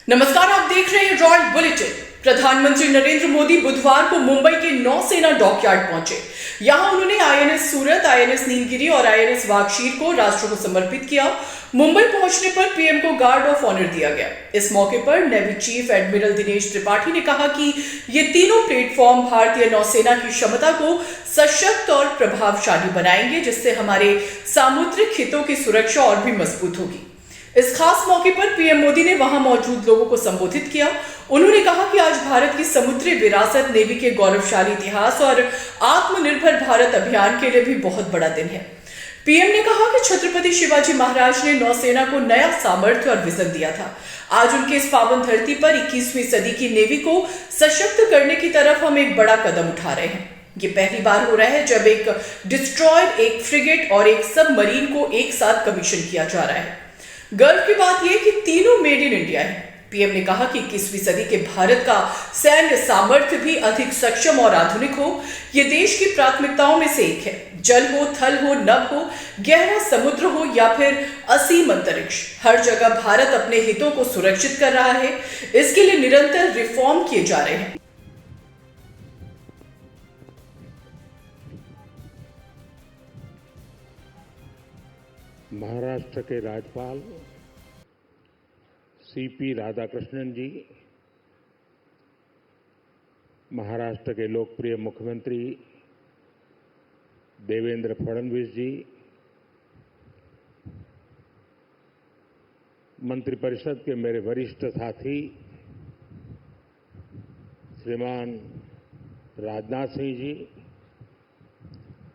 नमस्कार, आप देख रहे हैं रॉयल बुलेटिन। प्रधानमंत्री नरेंद्र मोदी बुधवार को मुंबई के नौसेना डॉकयार्ड पहुंचे। यहां उन्होंने आईएनएस सूरत, आईएनएस नीलगिरी और आईएनएस वागशीर को राष्ट्र को समर्पित किया। मुंबई पहुंचने पर पीएम को गार्ड ऑफ ऑनर दिया गया। इस मौके पर navy chief admiral Dinesh Tripathi ने कहा कि ये तीनों प्लेटफॉर्म भारतीय नौसेना की क्षमता को सशक्त और प्रभावशाली बनाएंगे, जिससे हमारे सामुद्रिक हितों की सुरक्षा और भी मजबूत होगी। इस खास मौके पर पीएम मोदी ने वहां मौजूद लोगों को संबोधित किया। उन्होंने कहा कि आज भारत की समुद्री विरासत, नेवी के गौरवशाली इतिहास और आत्मनिर्भर भारत अभियान के लिए भी बहुत बड़ा दिन है। पीएम ने कहा कि छत्रपति शिवाजी महाराज ने नौसेना को नया सामर्थ्य और विजन दिया था। आज उनके इस पावन धरती पर 21वीं सदी की नेवी को सशक्त करने की तरफ हम एक बड़ा कदम उठा रहे हैं। ये पहली बार हो रहा है जब एक डिस्ट्रॉयर, एक फ्रिगेट और एक सबमरीन को एक साथ कमीशन किया जा रहा है। गर्व की बात यह कि तीनों मेड इन इंडिया है। पीएम ने कहा कि 21वीं सदी के भारत का सैन्य सामर्थ्य भी अधिक सक्षम और आधुनिक हो। यह देश की प्राथमिकताओं में से एक है। जल हो, थल हो, नभ हो, गहरा समुद्र हो या फिर असीम अंतरिक्ष, हर जगह भारत अपने हितों को सुरक्षित कर रहा है। इसके लिए निरंतर रिफॉर्म किए जा रहे हैं। महाराष्ट्र के राज्यपाल सीपी राधाकृष्णन जी, महाराष्ट्र के लोकप्रिय मुख्यमंत्री देवेंद्र फडणवीस जी, मंत्रिपरिषद के मेरे वरिष्ठ साथी श्रीमान राजनाथ सिंह जी,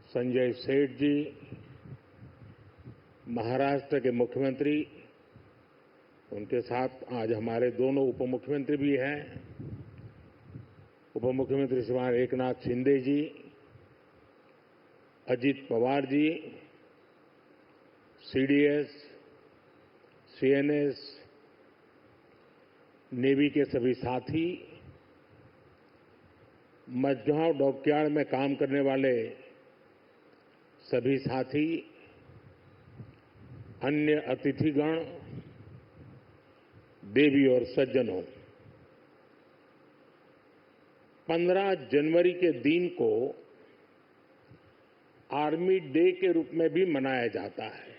संजय सेठ जी, महाराष्ट्र के मुख्यमंत्री, उनके साथ आज हमारे दोनों उप मुख्यमंत्री भी हैं, उप मुख्यमंत्री श्रीमान एकनाथ शिंदे जी, Ajit Pawar ji, CDS, CNS, navy के सभी साथी, मझगांव डॉकयार्ड में काम करने वाले सभी साथी, अन्य अतिथिगण, देवी और सज्जनों, 15 जनवरी के दिन को आर्मी डे के रूप में भी मनाया जाता है।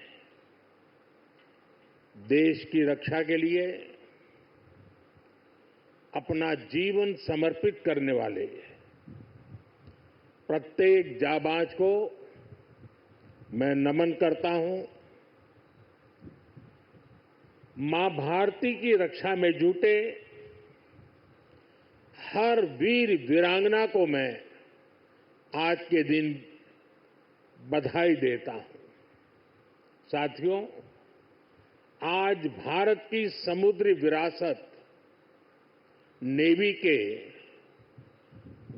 देश की रक्षा के लिए अपना जीवन समर्पित करने वाले प्रत्येक जाबाज को मैं नमन करता हूं। मां भारती की रक्षा में जुटे हर वीर वीरांगना को मैं आज के दिन बधाई देता हूं। साथियों, आज भारत की समुद्री विरासत, नेवी के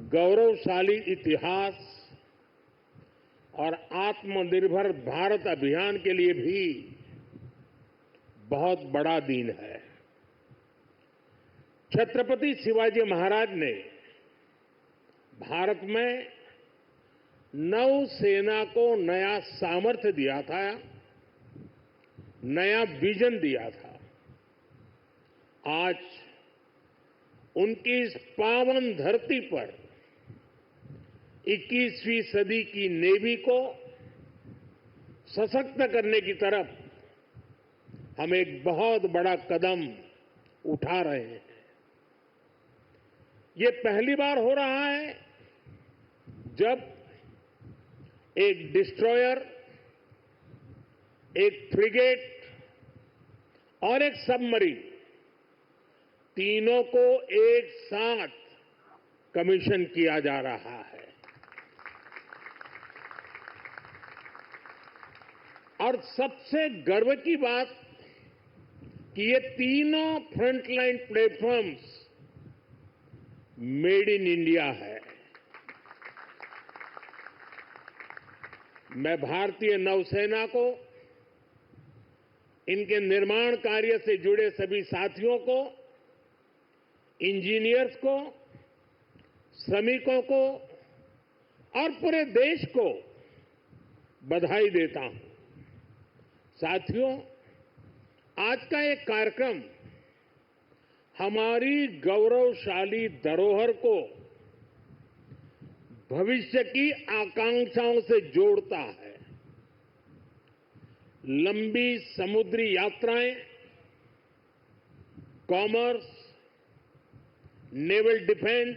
गौरवशाली इतिहास और आत्मनिर्भर भारत अभियान के लिए भी बहुत बड़ा दिन है। छत्रपति शिवाजी महाराज ने भारत में नौसेना को नया सामर्थ्य दिया था, नया विजन दिया था। आज उनकी इस पावन धरती पर 21वीं सदी की नेवी को सशक्त करने की तरफ हम एक बहुत बड़ा कदम उठा रहे हैं। ये पहली बार हो रहा है जब एक डिस्ट्रॉयर, एक फ्रिगेट और एक सबमरीन, तीनों को एक साथ कमीशन किया जा रहा है। और सबसे गर्व की बात कि ये तीनों frontline platforms made in India है। मैं भारतीय नौसेना को, इनके निर्माण कार्य से जुड़े सभी साथियों को, इंजीनियर्स को, श्रमिकों को और पूरे देश को बधाई देता हूं। साथियों, आज का एक कार्यक्रम हमारी गौरवशाली धरोहर को भविष्य की आकांक्षाओं से जोड़ता है। लंबी समुद्री यात्राएं, commerce, naval defence,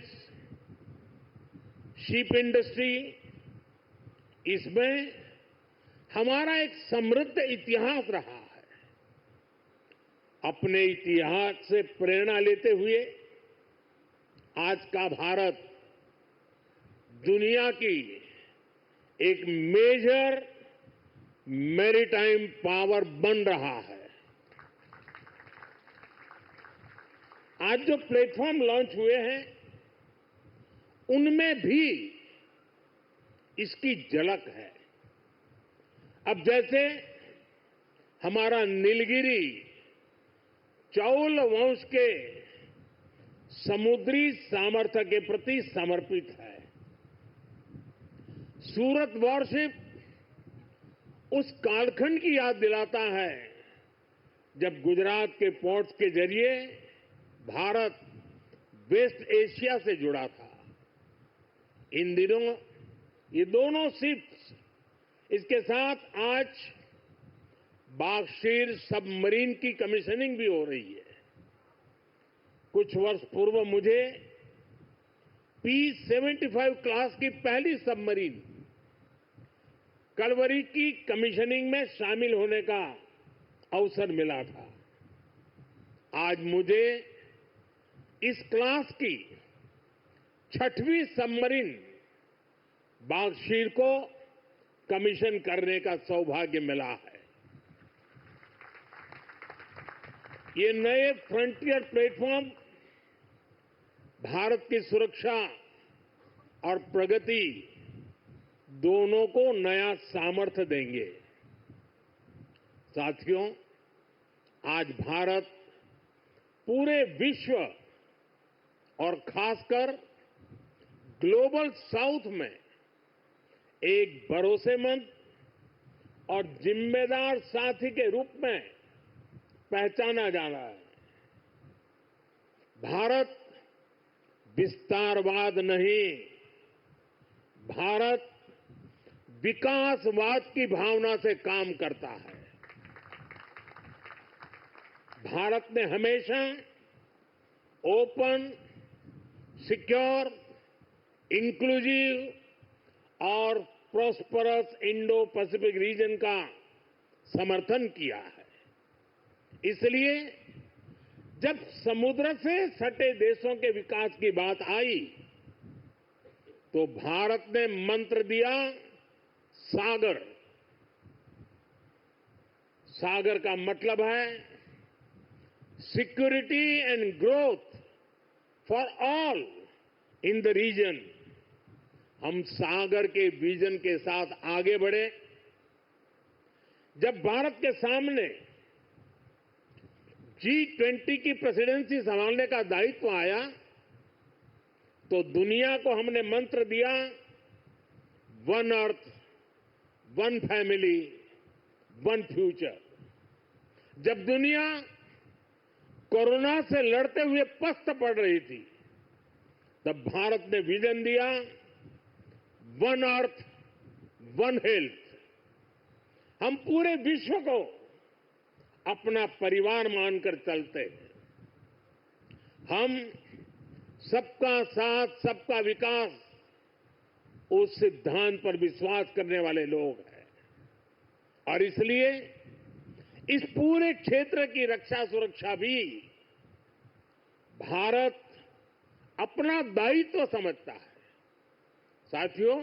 ship industry, इसमें हमारा एक समृद्ध इतिहास रहा है। अपने इतिहास से प्रेरणा लेते हुए आज का भारत दुनिया की एक मेजर मैरीटाइम पावर बन रहा है। आज जो प्लेटफॉर्म लॉन्च हुए हैं, उनमें भी इसकी झलक है। अब जैसे हमारा नीलगिरी चौल वंश के समुद्री सामर्थ्य के प्रति समर्पित है। सूरत वॉरशिप उस कालखंड की याद दिलाता है जब गुजरात के पोर्ट्स के जरिए भारत वेस्ट एशिया से जुड़ा था। इन दिनों ये दोनों शिप्स, इसके साथ आज बागशीर सबमरीन की कमीशनिंग भी हो रही है। कुछ वर्ष पूर्व मुझे P-75 क्लास की पहली सबमरीन कलवरी की कमीशनिंग में शामिल होने का अवसर मिला था। आज मुझे इस क्लास की 6वीं सबमरीन बागशीर को कमीशन करने का सौभाग्य मिला है। ये नए फ्रंटियर प्लेटफॉर्म भारत की सुरक्षा और प्रगति दोनों को नया सामर्थ्य देंगे। साथियों, आज भारत पूरे विश्व और खासकर ग्लोबल साउथ में एक भरोसेमंद और जिम्मेदार साथी के रूप में पहचाना जा रहा है। भारत विस्तारवाद नहीं, भारत विकासवाद की भावना से काम करता है। भारत ने हमेशा ओपन, सिक्योर, इंक्लूसिव और प्रॉस्परस इंडो पैसिफिक रीजन का समर्थन किया है। इसलिए जब समुद्र से सटे देशों के विकास की बात आई तो भारत ने मंत्र दिया सागर। सागर का मतलब है security and growth for all in the region. हम सागर के विजन के साथ आगे बढ़े। जब भारत के सामने G20 की प्रेसिडेंसी संभालने का दायित्व आया तो दुनिया को हमने मंत्र दिया one earth, one family, one future. जब दुनिया कोरोना से लड़ते हुए पस्त पड़ रही थी तब भारत ने विजन दिया वन अर्थ, वन हेल्थ। हम पूरे विश्व को अपना परिवार मानकर चलते हैं। हम सबका साथ, सबका विकास, उस सिद्धांत पर विश्वास करने वाले लोग हैं और इसलिए इस पूरे क्षेत्र की रक्षा सुरक्षा भी भारत अपना दायित्व समझता है। साथियों,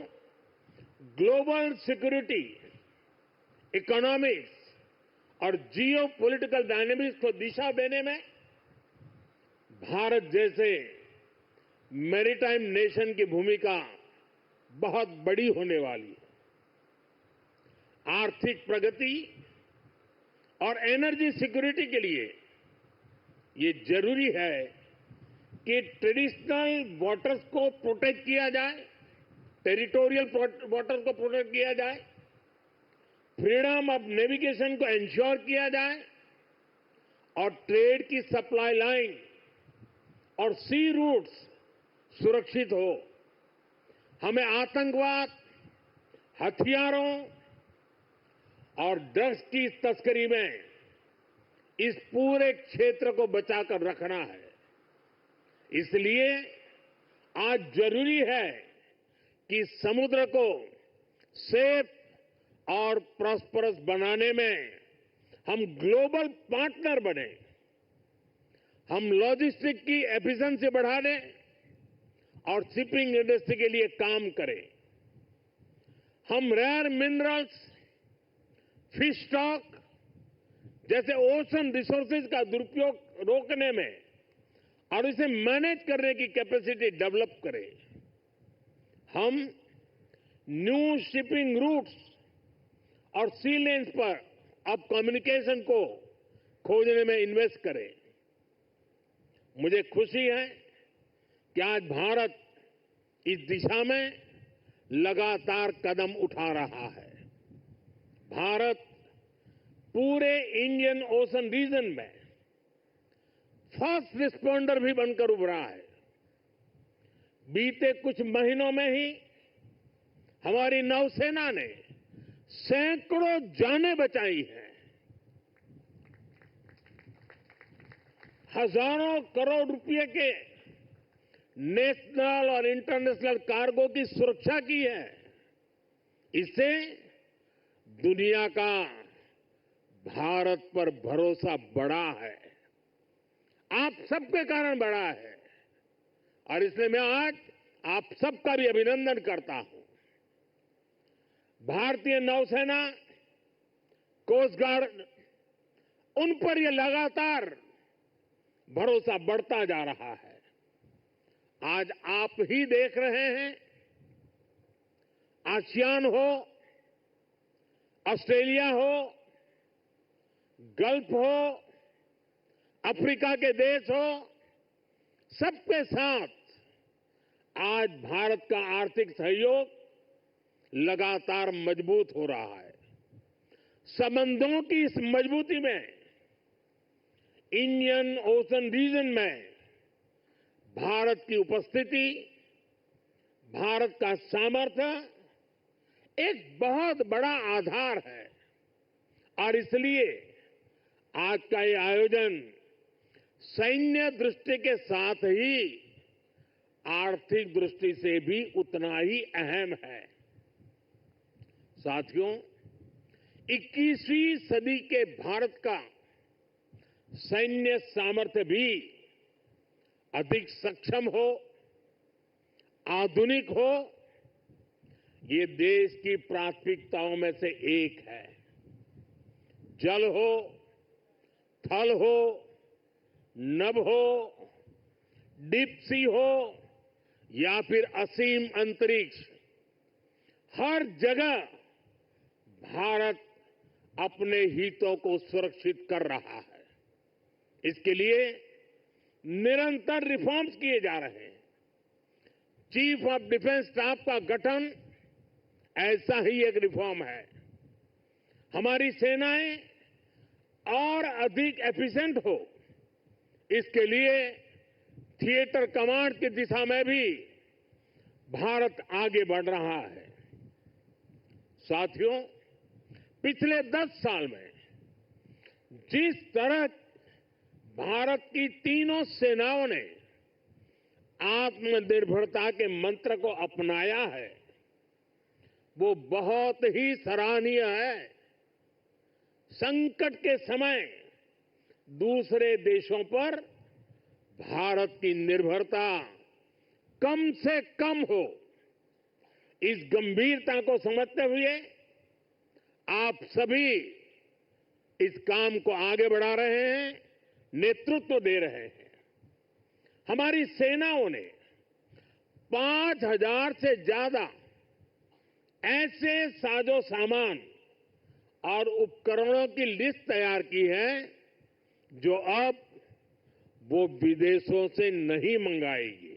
ग्लोबल सिक्योरिटी, इकोनॉमिक्स और जियो पॉलिटिकल डायनेमिक्स को दिशा देने में भारत जैसे मैरीटाइम नेशन की भूमिका बहुत बड़ी होने वाली है। आर्थिक प्रगति और एनर्जी सिक्योरिटी के लिए ये जरूरी है कि ट्रेडिशनल वाटर्स को प्रोटेक्ट किया जाए, टेरिटोरियल वाटर्स को प्रोटेक्ट किया जाए, फ्रीडम ऑफ नेविगेशन को इंश्योर किया जाए और ट्रेड की सप्लाई लाइन और सी रूट्स सुरक्षित हो। हमें आतंकवाद, हथियारों और ड्रग्स की तस्करी में इस पूरे क्षेत्र को बचाकर रखना है। इसलिए आज जरूरी है कि समुद्र को सेफ और प्रॉस्परस बनाने में हम ग्लोबल पार्टनर बने। हम लॉजिस्टिक की एफिशिएंसी बढ़ाने और शिपिंग इंडस्ट्री के लिए काम करें। हम रेयर मिनरल्स, फिश स्टॉक जैसे ओशन रिसोर्सेज का दुरुपयोग रोकने में और इसे मैनेज करने की कैपेसिटी डेवलप करें। हम न्यू शिपिंग रूट्स और सी लेन्स पर अब कम्युनिकेशन को खोजने में इन्वेस्ट करें। मुझे खुशी है कि आज भारत इस दिशा में लगातार कदम उठा रहा है। भारत पूरे इंडियन ओशन रीजन में फर्स्ट रिस्पॉन्डर भी बनकर उभरा है। बीते कुछ महीनों में ही हमारी नौसेना ने सैकड़ों जानें बचाई हैं। हजारों करोड़ रुपए के नेशनल और इंटरनेशनल कार्गो की सुरक्षा की है। इससे दुनिया का भारत पर भरोसा बढ़ा है। आप सबके कारण बढ़ा है और इसलिए मैं आज आप सबका भी अभिनंदन करता हूं। भारतीय नौसेना, कोस्ट गार्ड, उन पर यह लगातार भरोसा बढ़ता जा रहा है। आज आप ही देख रहे हैं, आसियान हो, ऑस्ट्रेलिया हो, गल्फ हो, अफ्रीका के देश हो, सबके साथ आज भारत का आर्थिक सहयोग लगातार मजबूत हो रहा है। संबंधों की इस मजबूती में इंडियन ओशन रीजन में भारत की उपस्थिति, भारत का सामर्थ्य एक बहुत बड़ा आधार है और इसलिए आज का ये आयोजन सैन्य दृष्टि के साथ ही आर्थिक दृष्टि से भी उतना ही अहम है। साथियों, 21वीं सदी के भारत का सैन्य सामर्थ्य भी अधिक सक्षम हो, आधुनिक हो, ये देश की प्राथमिकताओं में से एक है। जल हो, थल हो, नभ हो, डीप सी हो या फिर असीम अंतरिक्ष, हर जगह भारत अपने हितों को सुरक्षित कर रहा है। इसके लिए निरंतर रिफॉर्म्स किए जा रहे हैं। चीफ ऑफ डिफेंस स्टाफ का गठन ऐसा ही एक रिफॉर्म है। हमारी सेनाएं और अधिक एफिशिएंट हो, इसके लिए थिएटर कमांड की दिशा में भी भारत आगे बढ़ रहा है। साथियों, पिछले 10 साल में जिस तरह भारत की तीनों सेनाओं ने आत्मनिर्भरता के मंत्र को अपनाया है, वो बहुत ही सराहनीय है। संकट के समय दूसरे देशों पर भारत की निर्भरता कम से कम हो, इस गंभीरता को समझते हुए आप सभी इस काम को आगे बढ़ा रहे हैं, नेतृत्व दे रहे हैं। हमारी सेनाओं ने 5,000 से ज्यादा ऐसे साजो सामान और उपकरणों की लिस्ट तैयार की है जो अब वो विदेशों से नहीं मंगाएगी।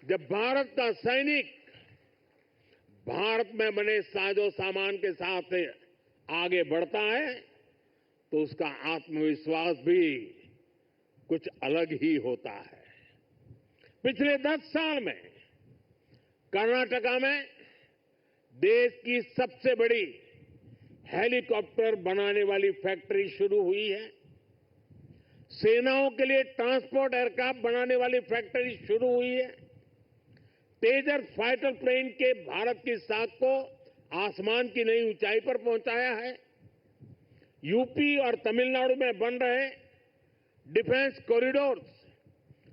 जब भारत का सैनिक भारत में बने साजो सामान के साथ आगे बढ़ता है तो उसका आत्मविश्वास भी कुछ अलग ही होता है। पिछले 10 साल में कर्नाटका में देश की सबसे बड़ी हेलीकॉप्टर बनाने वाली फैक्ट्री शुरू हुई है। सेनाओं के लिए ट्रांसपोर्ट एयरक्राफ्ट बनाने वाली फैक्ट्री शुरू हुई है। तेजस फाइटर प्लेन के भारत की साख को आसमान की नई ऊंचाई पर पहुंचाया है। यूपी और तमिलनाडु में बन रहे डिफेंस कॉरिडोर्स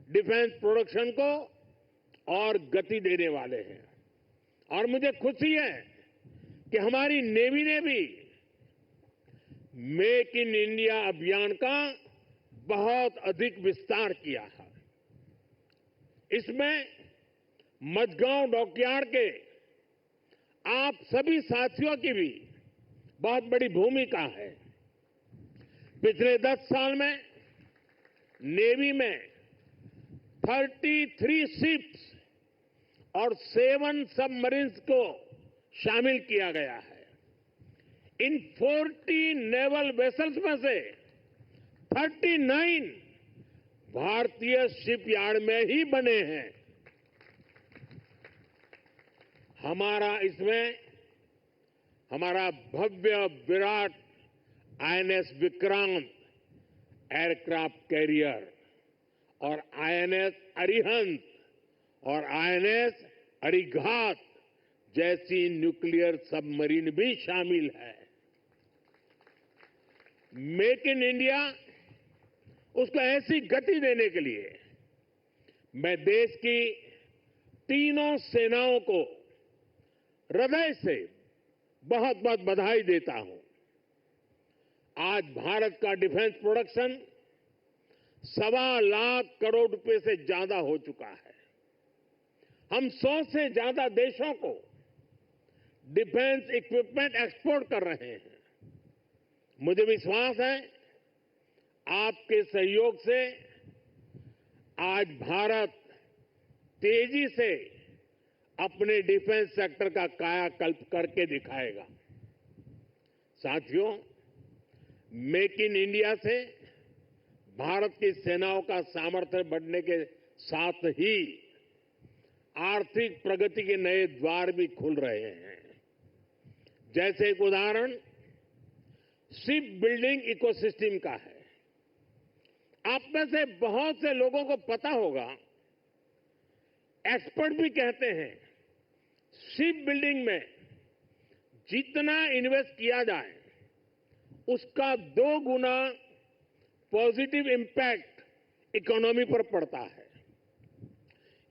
डिफेंस प्रोडक्शन को और गति देने वाले हैं। और मुझे खुशी है कि हमारी नेवी ने भी मेक इन इंडिया अभियान का बहुत अधिक विस्तार किया है। इसमें मझगांव डॉकयार्ड के आप सभी साथियों की भी बहुत बड़ी भूमिका है। पिछले 10 साल में नेवी में 33 शिप्स और 7 सबमरीन्स को शामिल किया गया है। इन 40 नेवल वेसल्स में से 39 भारतीय शिपयार्ड में ही बने हैं। हमारा भव्य विराट आईएनएस विक्रांत एयरक्राफ्ट कैरियर और आईएनएस अरिहंत और आईएनएस अरिघात जैसी न्यूक्लियर सबमरीन भी शामिल है। मेक इन इंडिया उसको ऐसी गति देने के लिए मैं देश की तीनों सेनाओं को हृदय से बहुत बहुत बधाई देता हूं। आज भारत का डिफेंस प्रोडक्शन 1.25 लाख करोड़ रुपए से ज्यादा हो चुका है। हम 100 से ज्यादा देशों को डिफेंस इक्विपमेंट एक्सपोर्ट कर रहे हैं। मुझे विश्वास है आपके सहयोग से आज भारत तेजी से अपने डिफेंस सेक्टर का कायाकल्प करके दिखाएगा। साथियों, मेक इन इंडिया से भारत की सेनाओं का सामर्थ्य बढ़ने के साथ ही आर्थिक प्रगति के नए द्वार भी खुल रहे हैं। जैसे एक उदाहरण शिप बिल्डिंग इकोसिस्टम का है। आप में से बहुत से लोगों को पता होगा, एक्सपर्ट भी कहते हैं शिप बिल्डिंग में जितना इन्वेस्ट किया जाए उसका 2 गुना पॉजिटिव इंपैक्ट इकोनॉमी पर पड़ता है।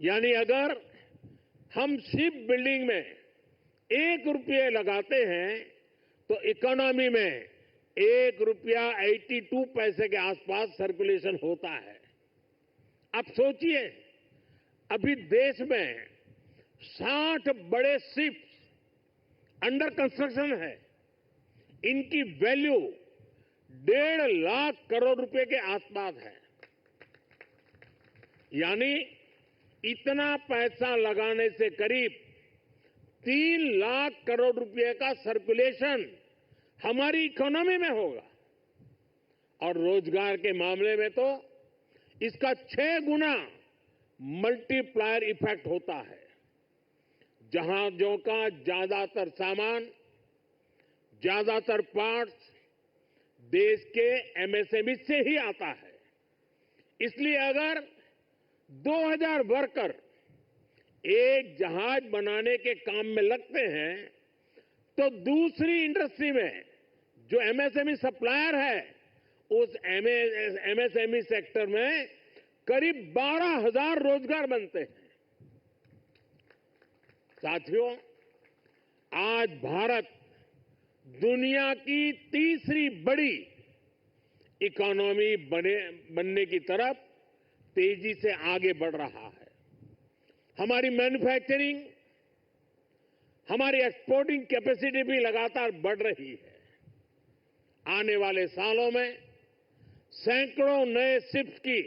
यानी अगर हम शिप बिल्डिंग में 1 रुपये लगाते हैं तो इकोनॉमी में 1 रुपया 82 पैसे के आसपास सर्कुलेशन होता है। अब सोचिए, अभी देश में 60 बड़े शिप्स अंडर कंस्ट्रक्शन है। इनकी वैल्यू 1.5 लाख करोड़ रुपए के आसपास है। यानी इतना पैसा लगाने से करीब 3 लाख करोड़ रुपए का सर्कुलेशन हमारी इकोनॉमी में होगा। और रोजगार के मामले में तो इसका 6 गुना मल्टीप्लायर इफेक्ट होता है। जहाजों का ज्यादातर सामान, ज्यादातर पार्ट्स देश के एमएसएमई से ही आता है। इसलिए अगर 2000 वर्कर एक जहाज बनाने के काम में लगते हैं तो दूसरी इंडस्ट्री में जो एमएसएमई सप्लायर है उस एमएसएमई सेक्टर में करीब 12,000 रोजगार बनते हैं। साथियों, आज भारत दुनिया की तीसरी बड़ी इकोनॉमी बनने की तरफ तेजी से आगे बढ़ रहा है। हमारी मैन्युफैक्चरिंग, हमारी एक्सपोर्टिंग कैपेसिटी भी लगातार बढ़ रही है। आने वाले सालों में सैकड़ों नए शिप्स की,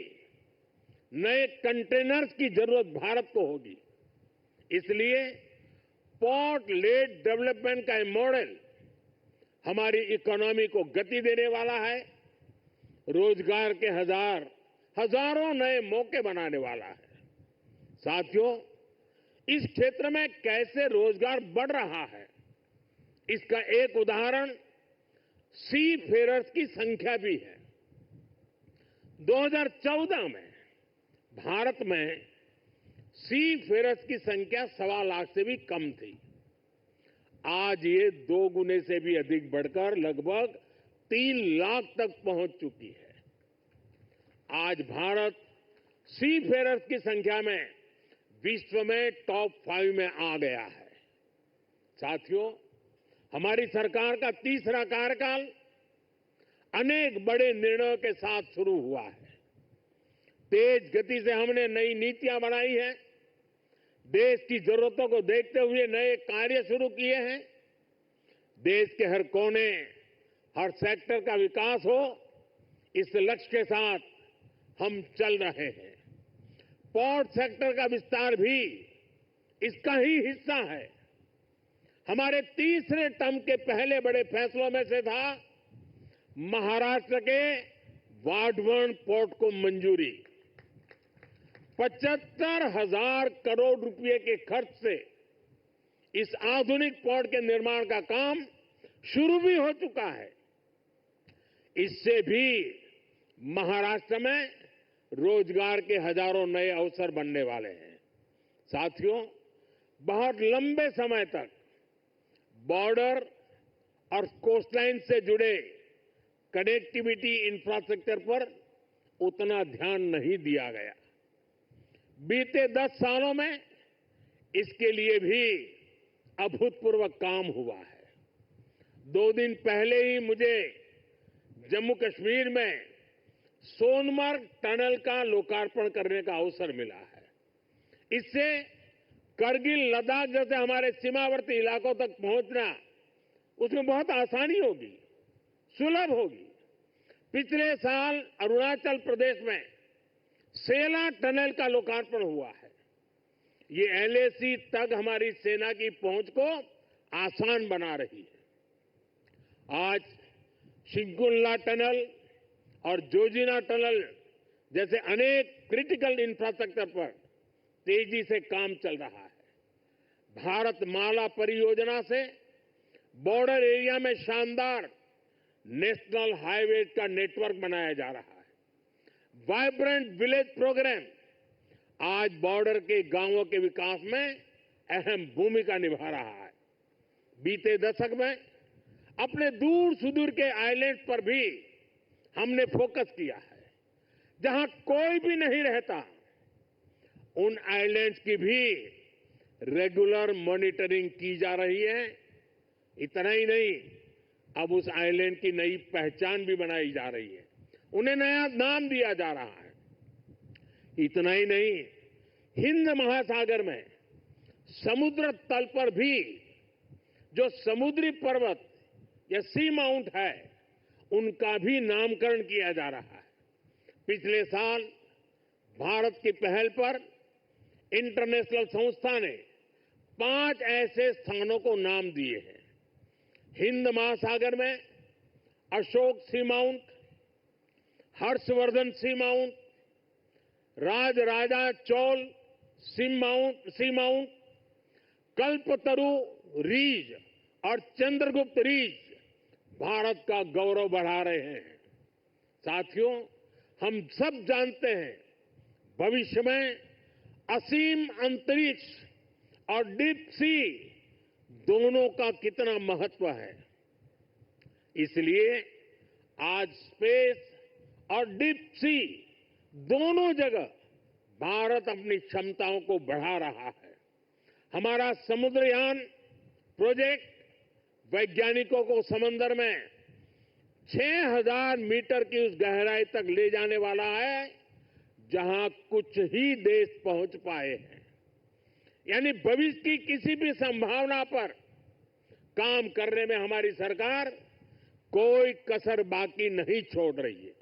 नए कंटेनर्स की जरूरत भारत को होगी। इसलिए पोर्ट लेड डेवलपमेंट का मॉडल हमारी इकोनॉमी को गति देने वाला है, रोजगार के हजारों नए मौके बनाने वाला है। साथियों, इस क्षेत्र में कैसे रोजगार बढ़ रहा है, इसका एक उदाहरण सी फेरर्स की संख्या भी है। 2014 में भारत में सी फेरर्स की संख्या 1.25 लाख से भी कम थी। आज ये 2 गुने से भी अधिक बढ़कर लगभग 3 लाख तक पहुंच चुकी है। आज भारत सी फेरर्स की संख्या में विश्व में टॉप 5 में आ गया है। साथियों, हमारी सरकार का तीसरा कार्यकाल अनेक बड़े निर्णयों के साथ शुरू हुआ है। तेज गति से हमने नई नीतियां बनाई हैं। देश की जरूरतों को देखते हुए नए कार्य शुरू किए हैं। देश के हर कोने, हर सेक्टर का विकास हो, इस लक्ष्य के साथ हम चल रहे हैं। पोर्ट सेक्टर का विस्तार भी इसका ही हिस्सा है। हमारे तीसरे टर्म के पहले बड़े फैसलों में से था महाराष्ट्र के वाढवण पोर्ट को मंजूरी। 75,000 करोड़ रुपए के खर्च से इस आधुनिक पोर्ट के निर्माण का काम शुरू भी हो चुका है। इससे भी महाराष्ट्र में रोजगार के हजारों नए अवसर बनने वाले हैं। साथियों, बहुत लंबे समय तक बॉर्डर और कोस्टलाइन से जुड़े कनेक्टिविटी इंफ्रास्ट्रक्चर पर उतना ध्यान नहीं दिया गया। बीते 10 सालों में इसके लिए भी अभूतपूर्व काम हुआ है। 2 दिन पहले ही मुझे जम्मू कश्मीर में सोनमर्ग टनल का लोकार्पण करने का अवसर मिला है। इससे करगिल, लद्दाख जैसे हमारे सीमावर्ती इलाकों तक पहुंचना, उसमें बहुत आसानी होगी, सुलभ होगी। पिछले साल अरुणाचल प्रदेश में सेला टनल का लोकार्पण हुआ है। ये एलएसी तक हमारी सेना की पहुंच को आसान बना रही है। आज शिंकुल्ला टनल और जोजिना टनल जैसे अनेक क्रिटिकल इंफ्रास्ट्रक्चर पर तेजी से काम चल रहा है। भारत माला परियोजना से बॉर्डर एरिया में शानदार नेशनल हाईवे का नेटवर्क बनाया जा रहा है। वाइब्रेंट विलेज प्रोग्राम आज बॉर्डर के गांवों के विकास में अहम भूमिका निभा रहा है। बीते दशक में अपने दूर सुदूर के आइलैंड पर भी हमने फोकस किया है। जहां कोई भी नहीं रहता, उन आइलैंड्स की भी रेगुलर मॉनिटरिंग की जा रही है। इतना ही नहीं, अब उस आइलैंड की नई पहचान भी बनाई जा रही है, उन्हें नया नाम दिया जा रहा है। इतना ही नहीं, हिंद महासागर में समुद्र तल पर भी जो समुद्री पर्वत या सी माउंट है, उनका भी नामकरण किया जा रहा है। पिछले साल भारत की पहल पर इंटरनेशनल संस्था ने 5 ऐसे स्थानों को नाम दिए हैं। हिंद महासागर में अशोक सी माउंट, हर्षवर्धन सी माउंट, राजराजा चोल सी माउंट, कल्पतरु रीज और चंद्रगुप्त रीज भारत का गौरव बढ़ा रहे हैं। साथियों, हम सब जानते हैं भविष्य में असीम अंतरिक्ष और डीप सी दोनों का कितना महत्व है। इसलिए आज स्पेस और डीप सी दोनों जगह भारत अपनी क्षमताओं को बढ़ा रहा है। हमारा समुद्रयान प्रोजेक्ट वैज्ञानिकों को समंदर में 6,000 मीटर की उस गहराई तक ले जाने वाला है जहां कुछ ही देश पहुंच पाए हैं। यानी भविष्य की किसी भी संभावना पर काम करने में हमारी सरकार कोई कसर बाकी नहीं छोड़ रही है।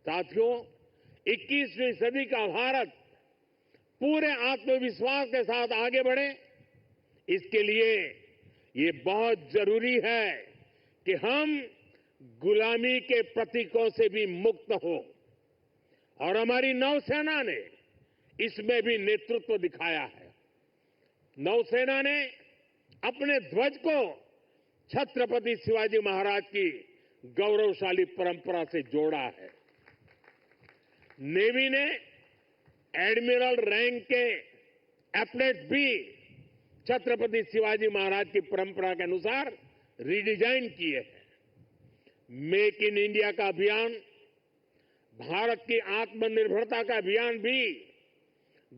साथियों, 21वीं सदी का भारत पूरे आत्मविश्वास के साथ आगे बढ़े, इसके लिए ये बहुत जरूरी है कि हम गुलामी के प्रतीकों से भी मुक्त हो। और हमारी नौसेना ने इसमें भी नेतृत्व दिखाया है। नौसेना ने अपने ध्वज को छत्रपति शिवाजी महाराज की गौरवशाली परंपरा से जोड़ा है। नेवी ने एडमिरल रैंक के एप्लेट भी छत्रपति शिवाजी महाराज की परंपरा के अनुसार रिडिजाइन किए हैं। मेक इन इंडिया का अभियान, भारत की आत्मनिर्भरता का अभियान भी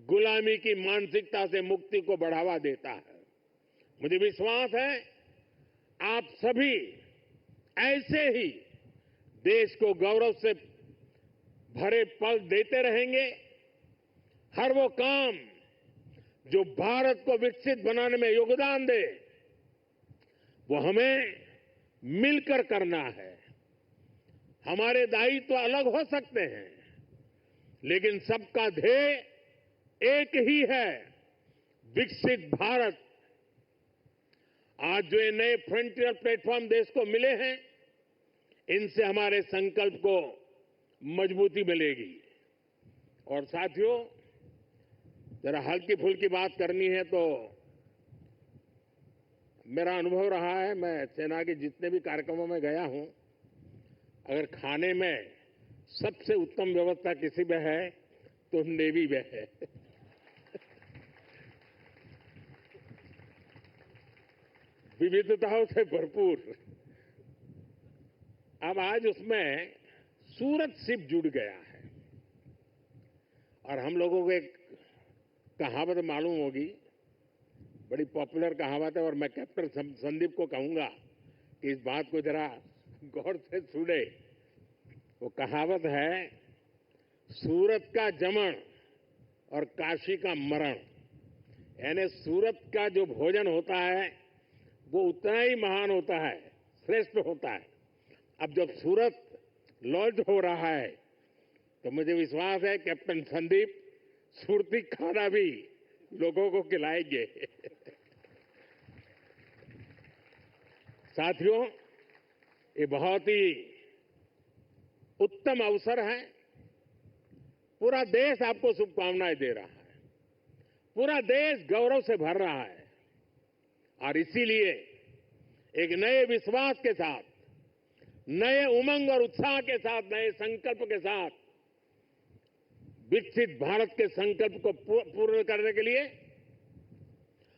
गुलामी की मानसिकता से मुक्ति को बढ़ावा देता है। मुझे विश्वास है आप सभी ऐसे ही देश को गौरव से भरे पल देते रहेंगे। हर वो काम जो भारत को विकसित बनाने में योगदान दे, वो हमें मिलकर करना है। हमारे दायित्व अलग हो सकते हैं, लेकिन सबका ध्येय एक ही है, विकसित भारत। आज जो ये नए फ्रंटियर प्लेटफॉर्म देश को मिले हैं, इनसे हमारे संकल्प को मजबूती मिलेगी। और साथियों, जरा हल्की फुल्की बात करनी है तो मेरा अनुभव रहा है, मैं सेना के जितने भी कार्यक्रमों में गया हूं, अगर खाने में सबसे उत्तम व्यवस्था किसी में है तो नेवी में है। विविधताओं से भरपूर। अब आज उसमें सूरत शिप जुड़ गया है और हम लोगों को एक कहावत मालूम होगी, बड़ी पॉपुलर कहावत है, और मैं कैप्टन संदीप को कहूंगा कि इस बात को जरा गौर से सुने। वो कहावत है, सूरत का जमण और काशी का मरण। यानी सूरत का जो भोजन होता है वो उतना ही महान होता है, श्रेष्ठ होता है। अब जब सूरत लॉन्च हो रहा है तो मुझे विश्वास है कैप्टन संदीप सुरती खाना भी लोगों को खिलाएंगे। साथियों, ये बहुत ही उत्तम अवसर है। पूरा देश आपको शुभकामनाएं दे रहा है, पूरा देश गौरव से भर रहा है, और इसीलिए एक नए विश्वास के साथ, नए उमंग और उत्साह के साथ, नए संकल्प के साथ विकसित भारत के संकल्प को पूर्ण करने के लिए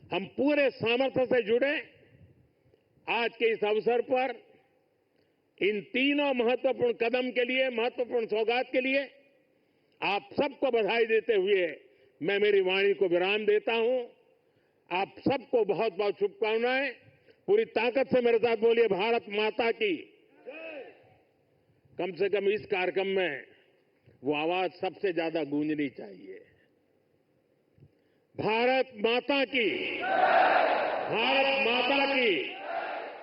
हम पूरे सामर्थ्य से जुड़े। आज के इस अवसर पर इन तीनों महत्वपूर्ण कदम के लिए, महत्वपूर्ण सौगात के लिए आप सबको बधाई देते हुए मैं मेरी वाणी को विराम देता हूं। आप सबको बहुत बहुत शुभकामनाएं। पूरी ताकत से मेरे साथ बोलिए, भारत माता की। कम से कम इस कार्यक्रम में वो आवाज सबसे ज्यादा गूंजनी चाहिए। भारत माता की, भारत माता की,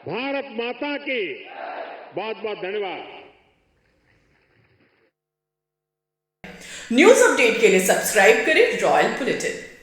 भारत माता की। बहुत बहुत धन्यवाद। न्यूज अपडेट के लिए सब्सक्राइब करें रॉयल बुलेटिन।